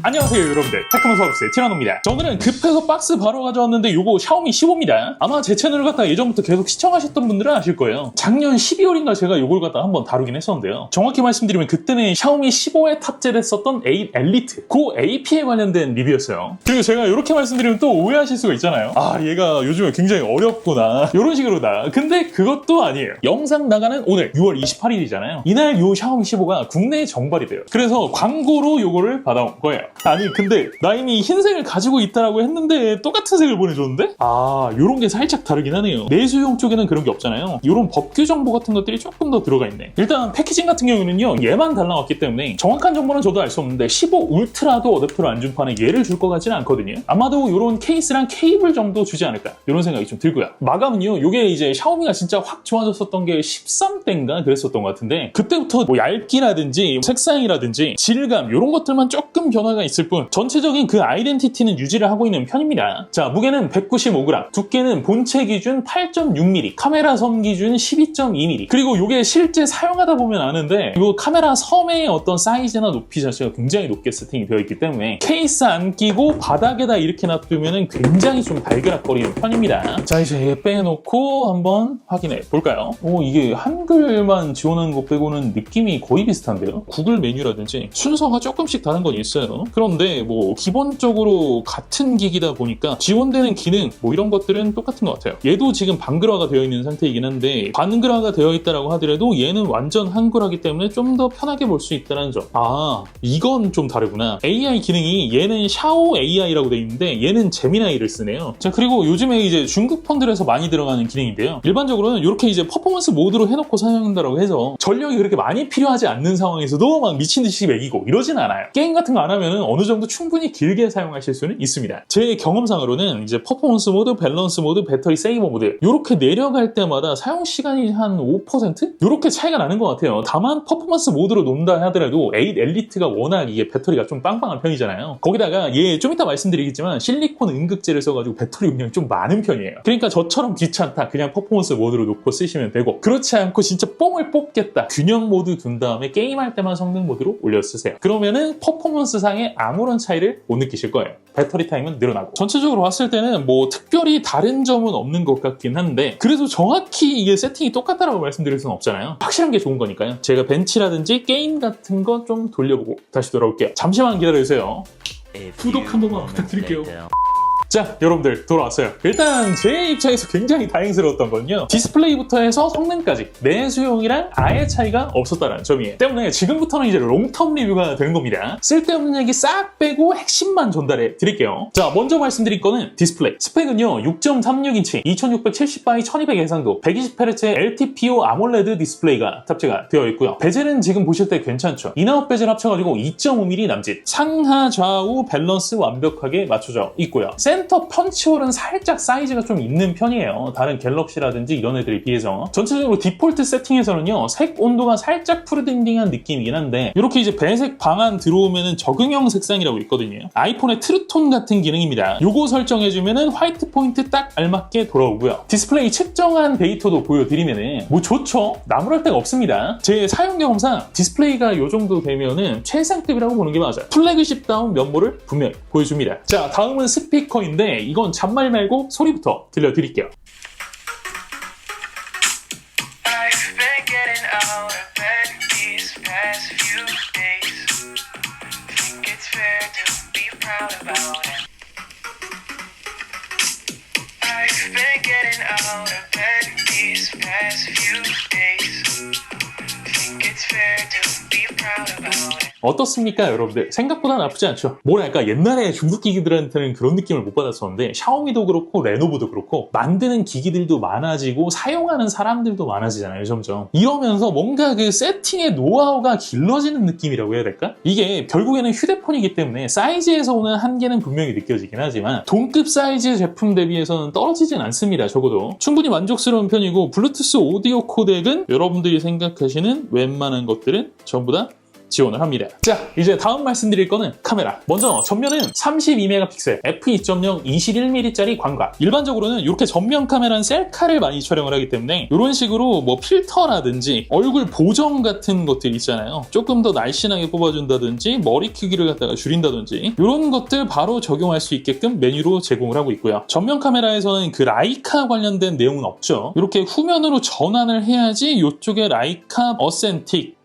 안녕하세요 여러분들, 테크노 서비스의 티라노입니다. 오늘은 급해서 박스 바로 가져왔는데 요거 샤오미 15입니다. 아마 제 채널을 갖다가 예전부터 계속 시청하셨던 분들은 아실 거예요. 작년 12월인가 제가 요걸 갖다가 한번 다루긴 했었는데요. 정확히 말씀드리면 그때는 샤오미 15에 탑재를 했었던 8 엘리트, 그 AP에 관련된 리뷰였어요. 그리고 제가 이렇게 말씀드리면 또 오해하실 수가 있잖아요. 아, 얘가 요즘에 굉장히 어렵구나, 이런 식으로다. 근데 그것도 아니에요. 영상 나가는 오늘 6월 28일이잖아요. 이날 요 샤오미 15가 국내에 정발이 돼요. 그래서 광고로 요거를 받아온 거예요. 아니 근데 나 이미 흰색을 가지고 있다라고 했는데 똑같은 색을 보내줬는데? 아, 요런 게 살짝 다르긴 하네요. 내수용 쪽에는 그런 게 없잖아요. 요런 법규 정보 같은 것들이 조금 더 들어가 있네. 일단 패키징 같은 경우는요, 얘만 달라왔기 때문에 정확한 정보는 저도 알 수 없는데 15 울트라도 어댑터를 안 준 판에 얘를 줄 것 같지는 않거든요. 아마도 요런 케이스랑 케이블 정도 주지 않을까, 이런 생각이 좀 들고요. 마감은요, 요게 이제 샤오미가 진짜 확 좋아졌었던 게 13대인가 그랬었던 것 같은데, 그때부터 뭐 얇기라든지 색상이라든지 질감 요런 것들만 조금 변화가 있을 뿐 전체적인 그 아이덴티티는 유지를 하고 있는 편입니다. 자, 무게는 195g, 두께는 본체 기준 8.6mm, 카메라 섬 기준 12.2mm. 그리고 이게 실제 사용하다 보면 아는데, 이 카메라 섬의 어떤 사이즈나 높이 자체가 굉장히 높게 세팅이 되어 있기 때문에 케이스 안 끼고 바닥에다 이렇게 놔두면 굉장히 좀 발그락거리는 편입니다. 자, 이제 얘 빼놓고 한번 확인해 볼까요? 오, 이게 한글만 지원하는 것 빼고는 느낌이 거의 비슷한데요? 구글 메뉴라든지 순서가 조금씩 다른 건 있어요. 그런데 뭐 기본적으로 같은 기기다 보니까 지원되는 기능 뭐 이런 것들은 똑같은 것 같아요. 얘도 지금 방글화가 되어 있는 상태이긴 한데, 반글화가 되어 있다라고 하더라도 얘는 완전 한글화기 때문에 좀 더 편하게 볼 수 있다는 점. 아, 이건 좀 다르구나. AI 기능이 얘는 샤오 AI라고 되어 있는데 얘는 제미나이를 쓰네요. 자, 그리고 요즘에 이제 중국 폰들에서 많이 들어가는 기능인데요. 일반적으로는 이렇게 이제 퍼포먼스 모드로 해놓고 사용한다고 해서 전력이 그렇게 많이 필요하지 않는 상황에서도 막 미친 듯이 매기고 이러진 않아요. 게임 같은 거 안 하면 어느 정도 충분히 길게 사용하실 수는 있습니다. 제 경험상으로는 이제 퍼포먼스 모드, 밸런스 모드, 배터리 세이버 모드 이렇게 내려갈 때마다 사용 시간이 한 5%? 이렇게 차이가 나는 것 같아요. 다만 퍼포먼스 모드로 논다 하더라도 8 엘리트가 워낙 이게 배터리가 좀 빵빵한 편이잖아요. 거기다가 얘 좀 이따 말씀드리겠지만 실리콘 응급제를 써가지고 배터리 용량이 좀 많은 편이에요. 그러니까 저처럼 귀찮다, 그냥 퍼포먼스 모드로 놓고 쓰시면 되고, 그렇지 않고 진짜 뽕을 뽑겠다, 균형 모드 둔 다음에 게임할 때만 성능 모드로 올려 쓰세요. 그러면은 퍼포먼스 상에 아무런 차이를 못 느끼실 거예요. 배터리 타임은 늘어나고. 전체적으로 봤을 때는 뭐 특별히 다른 점은 없는 것 같긴 한데, 그래도 정확히 이게 세팅이 똑같다라고 말씀드릴 수는 없잖아요. 확실한 게 좋은 거니까요. 제가 벤치라든지 게임 같은 거 좀 돌려보고 다시 돌아올게요. 잠시만 기다려주세요. 구독 한 번만 부탁드릴게요. 자, 여러분들 돌아왔어요. 일단 제 입장에서 굉장히 다행스러웠던 건요, 디스플레이부터 해서 성능까지 내수용이랑 아예 차이가 없었다는 점이에요. 때문에 지금부터는 이제 롱텀 리뷰가 되는 겁니다. 쓸데없는 얘기 싹 빼고 핵심만 전달해 드릴게요. 자, 먼저 말씀드릴 거는 디스플레이. 스펙은요 6.36인치 2670x 1200 해상도 120Hz의 LTPO 아몰레드 디스플레이가 탑재가 되어 있고요. 베젤은 지금 보실 때 괜찮죠? 인아웃 베젤 합쳐가지고 2.5mm 남짓, 상하 좌우 밸런스 완벽하게 맞춰져 있고요. 센터 펀치홀은 살짝 사이즈가 좀 있는 편이에요. 다른 갤럭시라든지 이런 애들에 비해서. 전체적으로 디폴트 세팅에서는요, 색 온도가 살짝 푸르딩딩한 느낌이긴 한데, 이렇게 이제 배색 방안 들어오면은 적응형 색상이라고 있거든요. 아이폰의 트루톤 같은 기능입니다. 요거 설정해주면은 화이트 포인트 딱 알맞게 돌아오고요. 디스플레이 측정한 데이터도 보여드리면은 뭐 좋죠? 나무랄 데가 없습니다. 제 사용 경험상 디스플레이가 요 정도 되면은 최상급이라고 보는 게 맞아요. 플래그십다운 면모를 분명히 보여줍니다. 자, 다음은 스피커인데, 이건 잔말 말고 소리부터 들려드릴게요. 어떻습니까 여러분들? 생각보다 나쁘지 않죠? 뭐랄까, 옛날에 중국 기기들한테는 그런 느낌을 못 받았었는데, 샤오미도 그렇고 레노버도 그렇고 만드는 기기들도 많아지고 사용하는 사람들도 많아지잖아요, 점점. 이러면서 뭔가 그 세팅의 노하우가 길러지는 느낌이라고 해야 될까? 이게 결국에는 휴대폰이기 때문에 사이즈에서 오는 한계는 분명히 느껴지긴 하지만 동급 사이즈의 제품 대비해서는 떨어지진 않습니다. 적어도 충분히 만족스러운 편이고, 블루투스 오디오 코덱은 여러분들이 생각하시는 웬만한 것들은 전부 다 지원을 합니다. 자, 이제 다음 말씀드릴 거는 카메라. 먼저 전면은 32메가픽셀 f2.0 21mm짜리 광각. 일반적으로는 이렇게 전면 카메라는 셀카를 많이 촬영을 하기 때문에 이런 식으로 뭐 필터라든지 얼굴 보정 같은 것들 있잖아요. 조금 더 날씬하게 뽑아준다든지 머리 크기를 갖다가 줄인다든지 이런 것들 바로 적용할 수 있게끔 메뉴로 제공을 하고 있고요. 전면 카메라에서는 그 라이카 관련된 내용은 없죠. 이렇게 후면으로 전환을 해야지 이쪽에 라이카 어센틱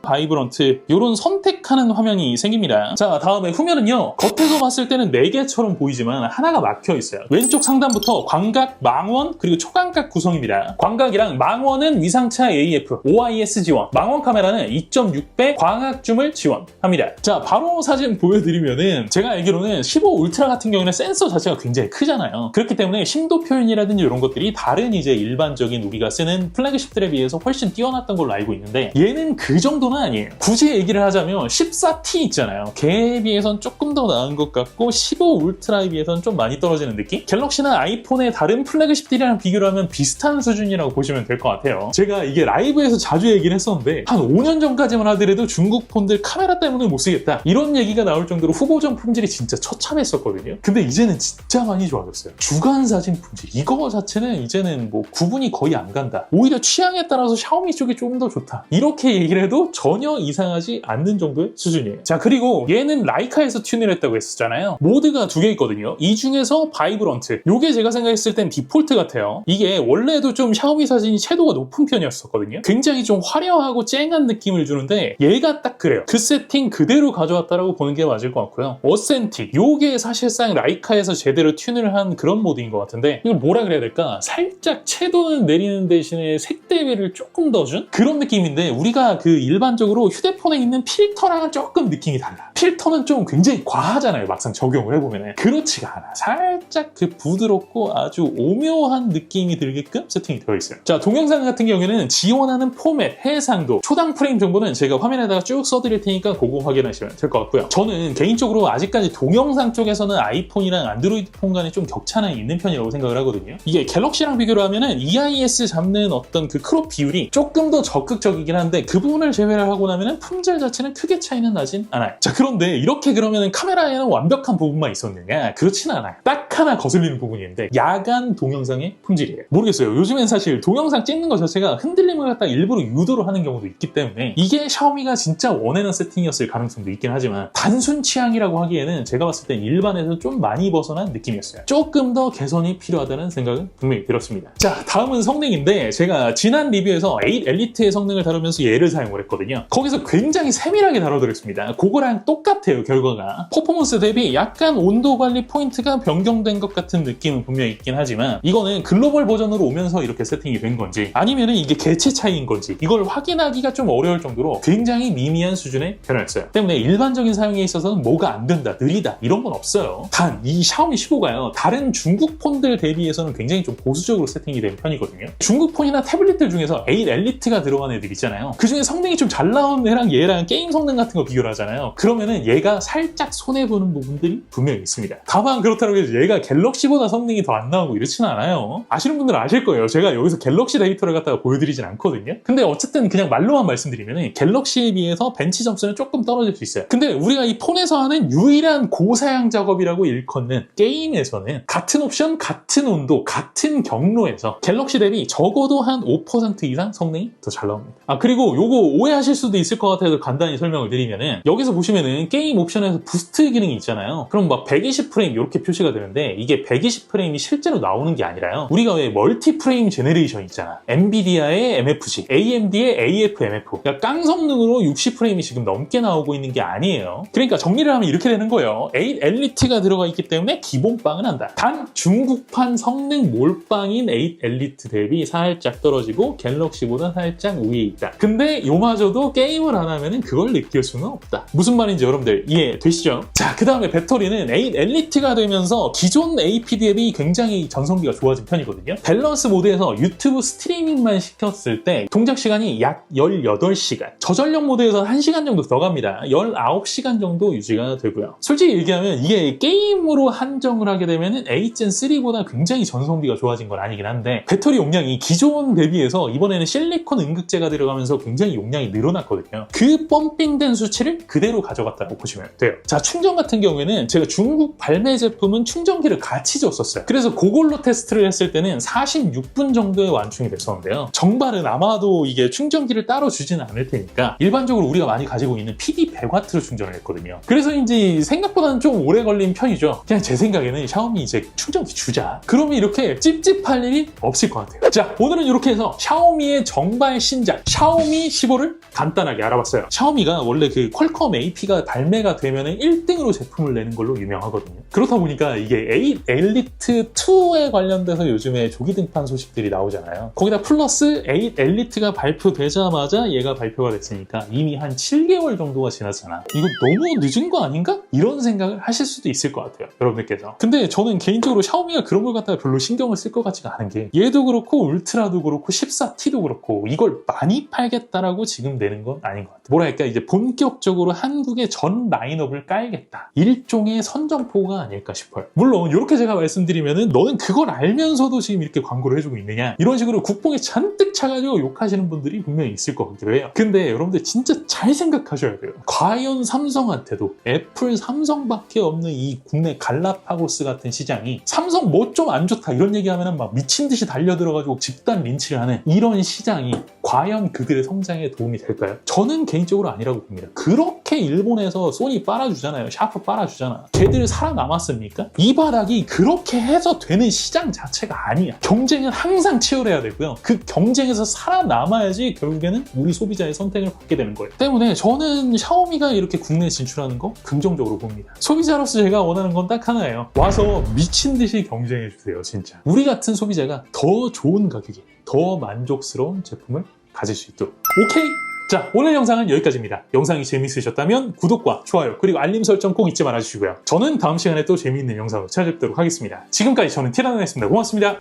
바이브런트 이런 선택하는 화면이 생깁니다. 자, 다음에 후면은요, 겉에서 봤을 때는 4개처럼 보이지만 하나가 막혀 있어요. 왼쪽 상단부터 광각, 망원, 그리고 초광각 구성입니다. 광각이랑 망원은 위상차 AF, OIS 지원, 망원 카메라는 2.6배 광학줌을 지원합니다. 자, 바로 사진 보여드리면은 제가 알기로는 15 울트라 같은 경우는 센서 자체가 굉장히 크잖아요. 그렇기 때문에 심도 표현이라든지 이런 것들이 다른 이제 일반적인 우리가 쓰는 플래그십들에 비해서 훨씬 뛰어났던 걸로 알고 있는데 얘는 그 정도 아니에요. 굳이 얘기를 하자면 14T 있잖아요. 걔에 비해선 조금 더 나은 것 같고 15 울트라에 비해서는 좀 많이 떨어지는 느낌? 갤럭시나 아이폰의 다른 플래그십들이랑 비교를 하면 비슷한 수준이라고 보시면 될 것 같아요. 제가 이게 라이브에서 자주 얘기를 했었는데 한 5년 전까지만 하더라도 중국 폰들 카메라 때문에 못 쓰겠다 이런 얘기가 나올 정도로 후보전 품질이 진짜 처참했었거든요. 근데 이제는 진짜 많이 좋아졌어요. 주간 사진 품질 이거 자체는 이제는 뭐 구분이 거의 안 간다. 오히려 취향에 따라서 샤오미 쪽이 좀 더 좋다. 이렇게 얘기를 해도 전혀 이상하지 않는 정도의 수준이에요. 자, 그리고 얘는 라이카에서 튠을 했다고 했었잖아요. 모드가 2개 있거든요. 이 중에서 바이브런트. 요게 제가 생각했을 땐 디폴트 같아요. 이게 원래도 좀 샤오미 사진이 채도가 높은 편이었었거든요. 굉장히 좀 화려하고 쨍한 느낌을 주는데 얘가 딱 그래요. 그 세팅 그대로 가져왔다라고 보는 게 맞을 것 같고요. 어센틱. 요게 사실상 라이카에서 제대로 튠을 한 그런 모드인 것 같은데 이걸 뭐라 그래야 될까? 살짝 채도는 내리는 대신에 색 대비를 조금 더 준? 그런 느낌인데 우리가 그 일반적으로 휴대폰에 있는 필터랑은 조금 느낌이 달라. 필터는 좀 굉장히 과하잖아요. 막상 적용을 해보면 그렇지가 않아. 살짝 그 부드럽고 아주 오묘한 느낌이 들게끔 세팅이 되어 있어요. 자, 동영상 같은 경우에는 지원하는 포맷, 해상도, 초당 프레임 정보는 제가 화면에다가 쭉 써드릴 테니까 그거 확인하시면 될 것 같고요. 저는 개인적으로 아직까지 동영상 쪽에서는 아이폰이랑 안드로이드 폰 간에 좀 격차는 있는 편이라고 생각을 하거든요. 이게 갤럭시랑 비교를 하면은 EIS 잡는 어떤 그 크롭 비율이 조금 더 적극적이긴 한데 그 부분을 제외를 하고 나면은 품질 자체는 크게 차이는 나진 않아요. 자, 그런데 이렇게 그러면은 카메라에는 완벽한 부분만 있었느냐? 그렇진 않아요. 딱 하나 거슬리는 부분이 있는데 야간 동영상의 품질이에요. 모르겠어요. 요즘엔 사실 동영상 찍는 것 자체가 흔들림을 갖다 일부러 유도를 하는 경우도 있기 때문에 이게 샤오미가 진짜 원하는 세팅이었을 가능성도 있긴 하지만 단순 취향이라고 하기에는 제가 봤을 땐 일반에서 좀 많이 벗어난 느낌이었어요. 조금 더 개선이 필요하다는 생각은 분명히 들었습니다. 자, 다음은 성능인데 제가 지난 리뷰에서 8 엘리트의 성능을 다루면서 얘를 사용을 했거든요. 거기서 굉장히 세밀하게 다뤄드렸습니다. 그거랑 똑같아요, 결과가. 퍼포먼스 대비 약간 온도 관리 포인트가 변경된 것 같은 느낌은 분명히 있긴 하지만 이거는 글로벌 버전으로 오면서 이렇게 세팅이 된 건지 아니면은 이게 개체 차이인 건지 이걸 확인하기가 좀 어려울 정도로 굉장히 미미한 수준의 변화였어요. 때문에 일반적인 사용에 있어서는 뭐가 안 된다, 느리다 이런 건 없어요. 단 이 샤오미 15가요. 다른 중국 폰들 대비해서는 굉장히 좀 보수적으로 세팅이 된 편이거든요. 중국 폰이나 태블릿들 중에서 8 엘리트가 들어간 애들 있잖아요. 그중에 성능이 좀 잘 나온 애랑 얘랑 게임 성능 같은 거 비교를 하잖아요. 그러면은 얘가 살짝 손해보는 부분들이 분명히 있습니다. 다만 그렇다고 해서 얘가 갤럭시보다 성능이 더 안 나오고 이렇지는 않아요. 아시는 분들은 아실 거예요. 제가 여기서 갤럭시 데이터를 갖다가 보여드리진 않거든요. 근데 어쨌든 그냥 말로만 말씀드리면은 갤럭시에 비해서 벤치 점수는 조금 떨어질 수 있어요. 근데 우리가 이 폰에서 하는 유일한 고사양 작업이라고 일컫는 게임에서는 같은 옵션, 같은 온도, 같은 경로에서 갤럭시 대비 적어도 한 5% 이상 성능이 더 잘 나옵니다. 그리고 요거 오해하실 수도 있을 것 같아서 간단히 설명을 드리면은 여기서 보시면은 게임 옵션에서 부스트 기능이 있잖아요. 그럼 막 120프레임 이렇게 표시가 되는데 이게 120프레임이 실제로 나오는 게 아니라요. 우리가 왜 멀티 프레임 제너레이션 있잖아. 엔비디아의 MFG, AMD의 AFMF. 그러니까 깡 성능으로 60프레임이 지금 넘게 나오고 있는 게 아니에요. 그러니까 정리를 하면 이렇게 되는 거예요. 8 엘리트가 들어가 있기 때문에 기본빵은 한다. 단 중국판 성능 몰빵인 8 엘리트 대비 살짝 떨어지고 갤럭시보다 살짝 위에 있다. 근데 요마저도 게임을 안 하면은 그걸 느낄 수는 없다. 무슨 말인지 여러분들 이해되시죠? 자, 그 다음에 배터리는 8 엘리트가 되면서 기존 AP 대비 굉장히 전성비가 좋아진 편이거든요. 밸런스 모드에서 유튜브 스트리밍만 시켰을 때 동작 시간이 약 18시간. 저전력 모드에서 1시간 정도 더 갑니다. 19시간 정도 유지가 되고요. 솔직히 얘기하면 이게 게임으로 한정을 하게 되면은 8gen3보다 굉장히 전성비가 좋아진 건 아니긴 한데 배터리 용량이 기존 대비해서 이번에는 실리콘 음극재가 들어가면서 굉장히 용량이 늘어났거든요. 그 펌핑된 수치를 그대로 가져갔다고 보시면 돼요. 자, 충전 같은 경우에는 제가 중국 발매 제품은 충전기를 같이 줬었어요. 그래서 그걸로 테스트를 했을 때는 46분 정도에 완충이 됐었는데요. 정발은 아마도 이게 충전기를 따로 주지는 않을 테니까 일반적으로 우리가 많이 가지고 있는 PD 100W로 충전을 했거든요. 그래서인지 생각보다는 좀 오래 걸린 편이죠. 그냥 제 생각에는 샤오미 이제 충전기 주자. 그러면 이렇게 찝찝할 일이 없을 것 같아요. 자, 오늘은 이렇게 해서 샤오미의 정발 신작 샤오미 15를 간단하게 알아봤어요. 샤오미가 원래 그 퀄컴 AP가 발매가 되면 1등으로 제품을 내는 걸로 유명하거든요. 그렇다 보니까 이게 8 엘리트 2에 관련돼서 요즘에 조기 등판 소식들이 나오잖아요. 거기다 플러스 8 엘리트가 발표되자마자 얘가 발표가 됐으니까 이미 한 7개월 정도가 지났잖아. 이거 너무 늦은 거 아닌가? 이런 생각을 하실 수도 있을 것 같아요, 여러분들께서. 근데 저는 개인적으로 샤오미가 그런 걸 갖다가 별로 신경을 쓸 것 같지가 않은 게 얘도 그렇고 울트라도 그렇고 14T도 그렇고 이걸 많이 팔겠다라고 지금 내는 건 아닌 것 같아요. 뭐랄까 이제 본격적으로 한국의 전 라인업을 깔겠다. 일종의 선전포가 아닐까 싶어요. 물론 이렇게 제가 말씀드리면은 너는 그걸 알면서도 지금 이렇게 광고를 해주고 있느냐 이런 식으로 국뽕에 잔뜩 차가지고 욕하시는 분들이 분명히 있을 것 같기도 해요. 근데 여러분들 진짜 잘 생각하셔야 돼요. 과연 삼성한테도 애플, 삼성밖에 없는 이 국내 갈라파고스 같은 시장이 삼성 뭐 좀 안 좋다 이런 얘기하면 막 미친 듯이 달려들어가지고 집단 린치를 하는 이런 시장이 과연 그들의 성장에 도움이 될까요? 저는 개인적으로 아니라고 봅니다. 그렇게 일본에서 소니 빨아주잖아요. 샤프 빨아주잖아. 걔들 살아남았습니까? 이 바닥이 그렇게 해서 되는 시장 자체가 아니야. 경쟁은 항상 치열해야 되고요. 그 경쟁에서 살아남아야지 결국에는 우리 소비자의 선택을 받게 되는 거예요. 때문에 저는 샤오미가 이렇게 국내에 진출하는 거 긍정적으로 봅니다. 소비자로서 제가 원하는 건 딱 하나예요. 와서 미친 듯이 경쟁해주세요, 진짜. 우리 같은 소비자가 더 좋은 가격에 더 만족스러운 제품을 가질 수 있도록. 오케이? 자, 오늘 영상은 여기까지입니다. 영상이 재밌으셨다면 구독과 좋아요 그리고 알림 설정 꼭 잊지 말아주시고요. 저는 다음 시간에 또 재미있는 영상으로 찾아뵙도록 하겠습니다. 지금까지 저는 티라노였습니다. 고맙습니다.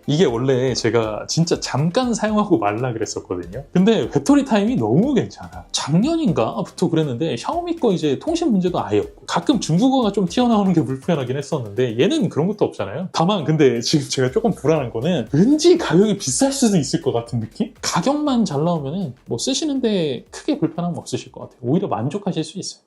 이게 원래 제가 진짜 잠깐 사용하고 말라 그랬었거든요. 근데 배터리 타임이 너무 괜찮아. 작년인가부터 그랬는데 샤오미 거 이제 통신 문제도 아예 없고 가끔 중국어가 좀 튀어나오는 게 불편하긴 했었는데 얘는 그런 것도 없잖아요. 다만 근데 지금 제가 조금 불안한 거는 왠지 가격이 비쌀 수도 있을 것 같은 느낌? 가격만 잘 나오면은 뭐 쓰시는데 크게 불편함 없으실 것 같아요. 오히려 만족하실 수 있어요.